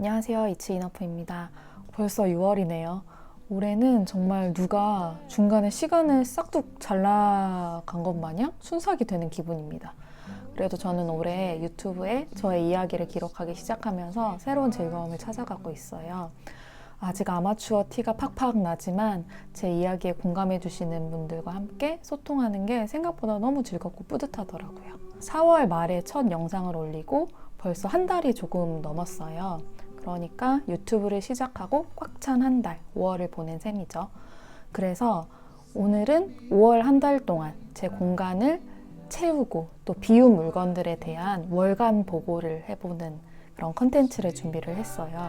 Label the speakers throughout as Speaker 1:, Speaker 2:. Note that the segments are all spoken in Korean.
Speaker 1: 안녕하세요, 이츠이너프입니다. 벌써 6월이네요. 올해는 정말 누가 중간에 시간을 싹둑 잘 나간 것 마냥 순삭이 되는 기분입니다. 그래도 저는 올해 유튜브에 저의 이야기를 기록하기 시작하면서 새로운 즐거움을 찾아가고 있어요. 아직 아마추어 티가 팍팍 나지만 제 이야기에 공감해 주시는 분들과 함께 소통하는 게 생각보다 너무 즐겁고 뿌듯하더라고요. 4월 말에 첫 영상을 올리고 벌써 한 달이 조금 넘었어요. 그러니까 유튜브를 시작하고 꽉 찬 한 달, 5월을 보낸 셈이죠. 그래서 오늘은 5월 한 달 동안 제 공간을 채우고 또 비운 물건들에 대한 월간 보고를 해보는 그런 컨텐츠를 준비를 했어요.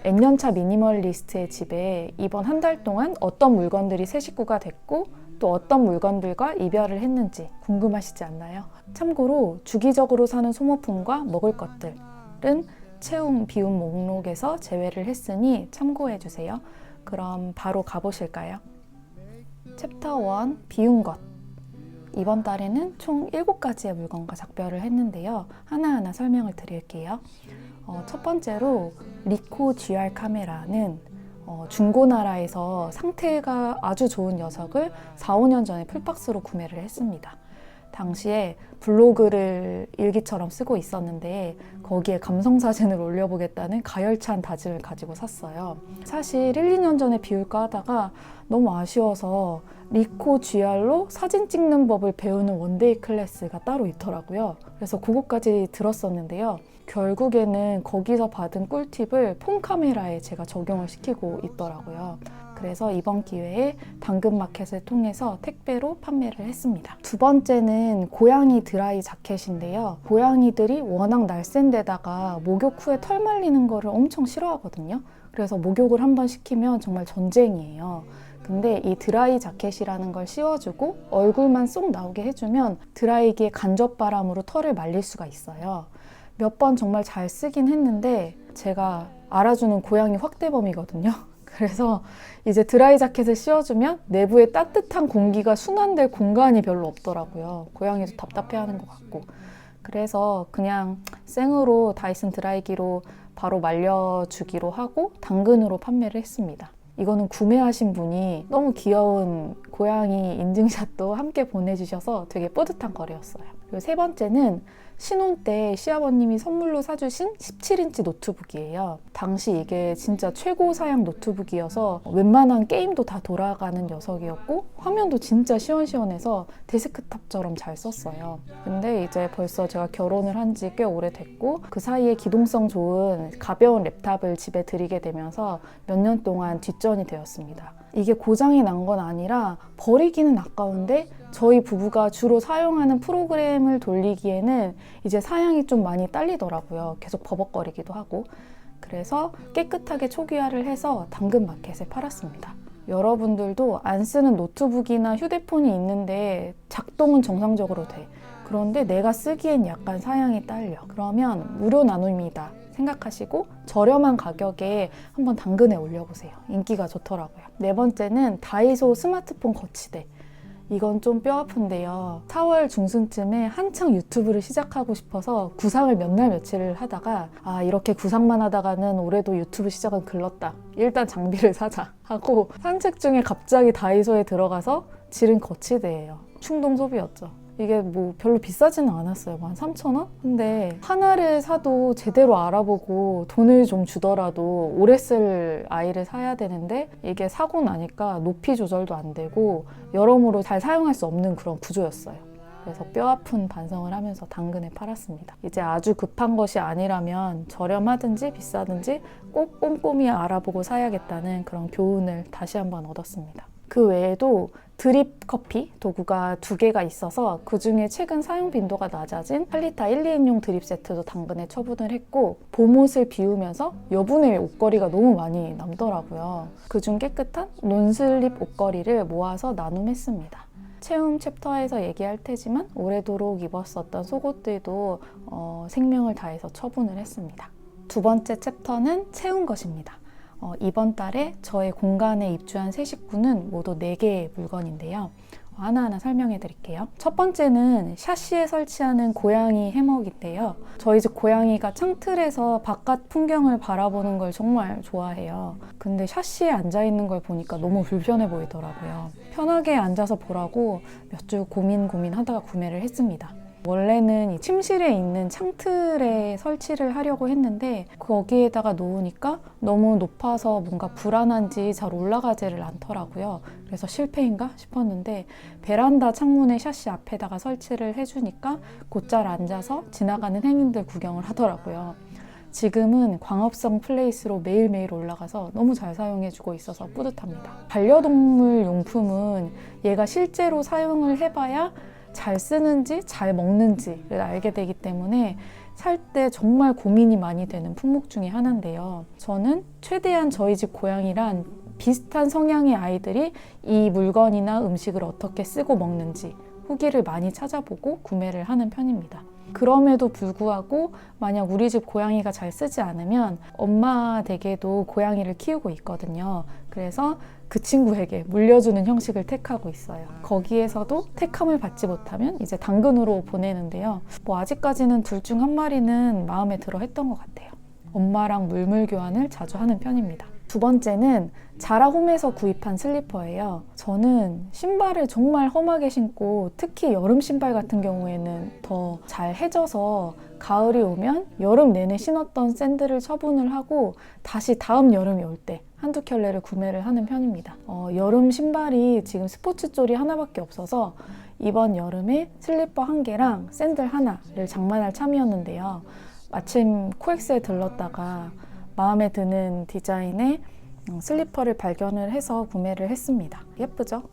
Speaker 1: N년차 미니멀리스트의 집에 이번 한 달 동안 어떤 물건들이 새 식구가 됐고 또 어떤 물건들과 이별을 했는지 궁금하시지 않나요? 참고로 주기적으로 사는 소모품과 먹을 것들은 채움 비움 목록에서 제외를 했으니 참고해주세요. 그럼 바로 가보실까요? 챕터 1 비운 것. 이번 달에는 총 7가지의 물건과 작별을 했는데요. 하나하나 설명을 드릴게요. 첫 번째로 리코 GR 카메라는 중고나라에서 상태가 아주 좋은 녀석을 4, 5년 전에 풀박스로 구매를 했습니다. 당시에 블로그를 일기처럼 쓰고 있었는데 거기에 감성사진을 올려보겠다는 가열찬 다짐을 가지고 샀어요. 사실 1, 2년 전에 비울까 하다가 너무 아쉬워서 리코 GR로 사진 찍는 법을 배우는 원데이 클래스가 따로 있더라고요. 그래서 그거까지 들었었는데요. 결국에는 거기서 받은 꿀팁을 폰 카메라에 제가 적용을 시키고 있더라고요. 그래서 이번 기회에 당근마켓을 통해서 택배로 판매를 했습니다. 두 번째는 고양이 드라이 자켓인데요. 고양이들이 워낙 날쌘 데다가 목욕 후에 털 말리는 거를 엄청 싫어하거든요. 그래서 목욕을 한번 시키면 정말 전쟁이에요. 근데 이 드라이 자켓이라는 걸 씌워주고 얼굴만 쏙 나오게 해주면 드라이기의 간접바람으로 털을 말릴 수가 있어요. 몇 번 정말 잘 쓰긴 했는데 제가 알아주는 고양이 확대범이거든요. 그래서 이제 드라이 자켓을 씌워주면 내부에 따뜻한 공기가 순환될 공간이 별로 없더라고요. 고양이도 답답해하는 것 같고. 그래서 그냥 생으로 다이슨 드라이기로 바로 말려주기로 하고 당근으로 판매를 했습니다. 이거는 구매하신 분이 너무 귀여운 고양이 인증샷도 함께 보내주셔서 되게 뿌듯한 거래였어요. 그리고 세 번째는 신혼 때 시아버님이 선물로 사주신 17인치 노트북이에요. 당시 이게 진짜 최고 사양 노트북이어서 웬만한 게임도 다 돌아가는 녀석이었고 화면도 진짜 시원시원해서 데스크탑처럼 잘 썼어요. 근데 이제 벌써 제가 결혼을 한 지 꽤 오래됐고 그 사이에 기동성 좋은 가벼운 랩탑을 집에 들이게 되면서 몇 년 동안 뒷전이 되었습니다. 이게 고장이 난 건 아니라 버리기는 아까운데 저희 부부가 주로 사용하는 프로그램을 돌리기에는 이제 사양이 좀 많이 딸리더라고요. 계속 버벅거리기도 하고. 그래서 깨끗하게 초기화를 해서 당근마켓에 팔았습니다. 여러분들도 안 쓰는 노트북이나 휴대폰이 있는데 작동은 정상적으로 돼. 그런데 내가 쓰기엔 약간 사양이 딸려. 그러면 무료 나눔이다 생각하시고 저렴한 가격에 한번 당근에 올려보세요. 인기가 좋더라고요. 네 번째는 다이소 스마트폰 거치대. 이건 좀 뼈 아픈데요. 4월 중순쯤에 한창 유튜브를 시작하고 싶어서 구상을 몇 날 며칠을 하다가 이렇게 구상만 하다가는 올해도 유튜브 시작은 글렀다. 일단 장비를 사자 하고 산책 중에 갑자기 다이소에 들어가서 지른 거치대예요. 충동 소비였죠. 이게 뭐 별로 비싸지는 않았어요. 한 3,000원? 근데 하나를 사도 제대로 알아보고 돈을 좀 주더라도 오래 쓸 아이를 사야 되는데 이게 사고 나니까 높이 조절도 안 되고 여러모로 잘 사용할 수 없는 그런 구조였어요. 그래서 뼈아픈 반성을 하면서 당근에 팔았습니다. 이제 아주 급한 것이 아니라면 저렴하든지 비싸든지 꼭 꼼꼼히 알아보고 사야겠다는 그런 교훈을 다시 한번 얻었습니다. 그 외에도 드립 커피 도구가 2개가 있어서 그 중에 최근 사용 빈도가 낮아진 8리터 1, 2인용 드립 세트도 당근에 처분을 했고 봄옷을 비우면서 여분의 옷걸이가 너무 많이 남더라고요. 그중 깨끗한 논슬립 옷걸이를 모아서 나눔했습니다. 채움 챕터에서 얘기할 테지만 오래도록 입었었던 속옷들도 생명을 다해서 처분을 했습니다. 두 번째 챕터는 채운 것입니다. 이번 달에 저의 공간에 입주한 새 식구는 모두 4개의 물건인데요. 하나하나 설명해 드릴게요. 첫 번째는 샤시에 설치하는 고양이 해먹인데요. 저희 집 고양이가 창틀에서 바깥 풍경을 바라보는 걸 정말 좋아해요. 근데 샤시에 앉아있는 걸 보니까 너무 불편해 보이더라고요. 편하게 앉아서 보라고 몇 주 고민하다가 구매를 했습니다. 원래는 이 침실에 있는 창틀에 설치를 하려고 했는데 거기에다가 놓으니까 너무 높아서 뭔가 불안한지 잘 올라가지를 않더라고요. 그래서 실패인가 싶었는데 베란다 창문에 샤시 앞에다가 설치를 해주니까 곧잘 앉아서 지나가는 행인들 구경을 하더라고요. 지금은 광업성 플레이스로 매일매일 올라가서 너무 잘 사용해주고 있어서 뿌듯합니다. 반려동물 용품은 얘가 실제로 사용을 해봐야 잘 쓰는지 잘 먹는지를 알게 되기 때문에 살 때 정말 고민이 많이 되는 품목 중에 하나인데요. 저는 최대한 저희 집 고양이랑 비슷한 성향의 아이들이 이 물건이나 음식을 어떻게 쓰고 먹는지 후기를 많이 찾아보고 구매를 하는 편입니다. 그럼에도 불구하고 만약 우리 집 고양이가 잘 쓰지 않으면 엄마 댁에도 고양이를 키우고 있거든요. 그래서 그 친구에게 물려주는 형식을 택하고 있어요. 거기에서도 택함을 받지 못하면 이제 당근으로 보내는데요. 아직까지는 둘 중 한 마리는 마음에 들어 했던 것 같아요. 엄마랑 물물 교환을 자주 하는 편입니다. 두 번째는 자라홈에서 구입한 슬리퍼예요. 저는 신발을 정말 험하게 신고 특히 여름 신발 같은 경우에는 더 잘 해져서 가을이 오면 여름 내내 신었던 샌들을 처분을 하고 다시 다음 여름이 올 때 한두 켤레를 구매를 하는 편입니다. 여름 신발이 지금 스포츠 쫄이 하나밖에 없어서 이번 여름에 슬리퍼 1개랑 샌들 하나를 장만할 참이었는데요. 마침 코엑스에 들렀다가 마음에 드는 디자인의 슬리퍼를 발견을 해서 구매를 했습니다. 예쁘죠?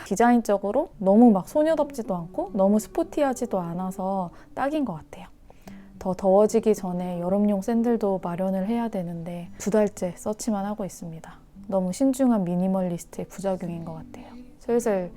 Speaker 1: 디자인적으로 너무 막 소녀답지도 않고 너무 스포티하지도 않아서 딱인 것 같아요. 더 더워지기 전에 여름용 샌들도 마련을 해야 되는데 2달째 서치만 하고 있습니다. 너무 신중한 미니멀리스트의 부작용인 것 같아요. 슬슬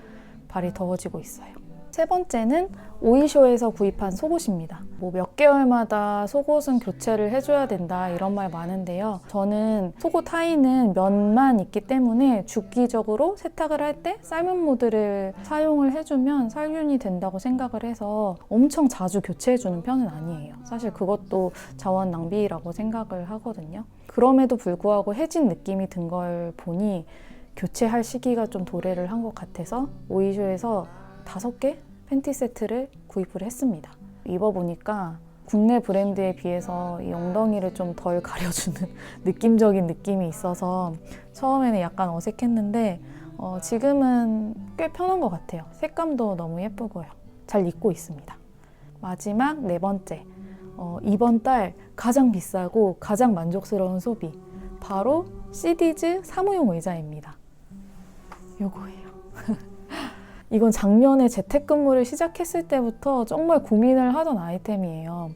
Speaker 1: 발이 더워지고 있어요. 세 번째는 오이쇼에서 구입한 속옷입니다. 몇 개월마다 속옷은 교체를 해줘야 된다 이런 말 많은데요. 저는 속옷 하의는 면만 있기 때문에 주기적으로 세탁을 할 때 삶은 모드를 사용을 해주면 살균이 된다고 생각을 해서 엄청 자주 교체해주는 편은 아니에요. 사실 그것도 자원 낭비라고 생각을 하거든요. 그럼에도 불구하고 해진 느낌이 든 걸 보니 교체할 시기가 좀 도래를 한 것 같아서 오이쇼에서 5개 팬티 세트를 구입을 했습니다. 입어보니까 국내 브랜드에 비해서 이 엉덩이를 좀 덜 가려주는 느낌적인 느낌이 있어서 처음에는 약간 어색했는데 지금은 꽤 편한 것 같아요. 색감도 너무 예쁘고요. 잘 입고 있습니다. 마지막 4번째, 이번 달 가장 비싸고 가장 만족스러운 소비, 바로 시디즈 사무용 의자입니다. 요거예요. 이건 작년에 재택근무를 시작했을 때부터 정말 고민을 하던 아이템이에요.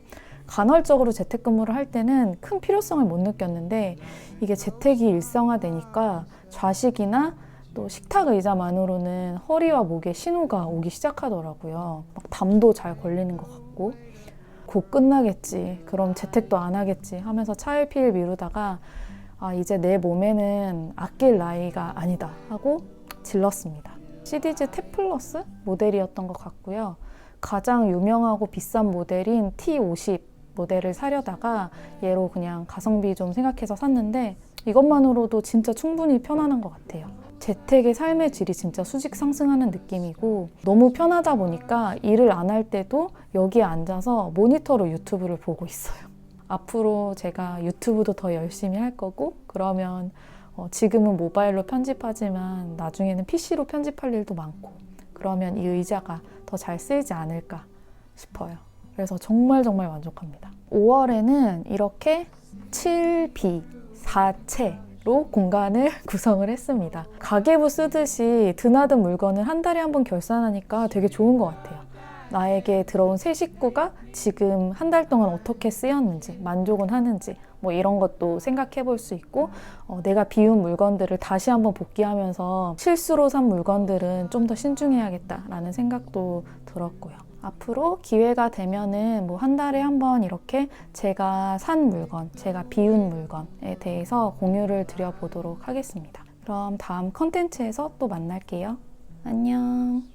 Speaker 1: 간헐적으로 재택근무를 할 때는 큰 필요성을 못 느꼈는데 이게 재택이 일상화되니까 좌식이나 또 식탁 의자만으로는 허리와 목에 신호가 오기 시작하더라고요. 막 담도 잘 걸리는 것 같고 곧 끝나겠지, 그럼 재택도 안 하겠지 하면서 차일피일 미루다가 이제 내 몸에는 아낄 나이가 아니다 하고 질렀습니다. 시디즈 탭플러스 모델이었던 것 같고요. 가장 유명하고 비싼 모델인 T50 모델을 사려다가 얘로 그냥 가성비 좀 생각해서 샀는데 이것만으로도 진짜 충분히 편안한 것 같아요. 재택의 삶의 질이 진짜 수직 상승하는 느낌이고 너무 편하다 보니까 일을 안 할 때도 여기에 앉아서 모니터로 유튜브를 보고 있어요. 앞으로 제가 유튜브도 더 열심히 할 거고 그러면 지금은 모바일로 편집하지만 나중에는 PC로 편집할 일도 많고 그러면 이 의자가 더 잘 쓰이지 않을까 싶어요. 그래서 정말 만족합니다. 5월에는 이렇게 7B 4채로 공간을 구성을 했습니다. 가계부 쓰듯이 드나든 물건을 한 달에 한 번 결산하니까 되게 좋은 것 같아요. 나에게 들어온 새 식구가 지금 한 달 동안 어떻게 쓰였는지 만족은 하는지 이런 것도 생각해 볼 수 있고 내가 비운 물건들을 다시 한번 복귀하면서 실수로 산 물건들은 좀 더 신중해야겠다라는 생각도 들었고요. 앞으로 기회가 되면은 한 달에 한 번 이렇게 제가 산 물건, 제가 비운 물건에 대해서 공유를 드려보도록 하겠습니다. 그럼 다음 컨텐츠에서 또 만날게요. 안녕.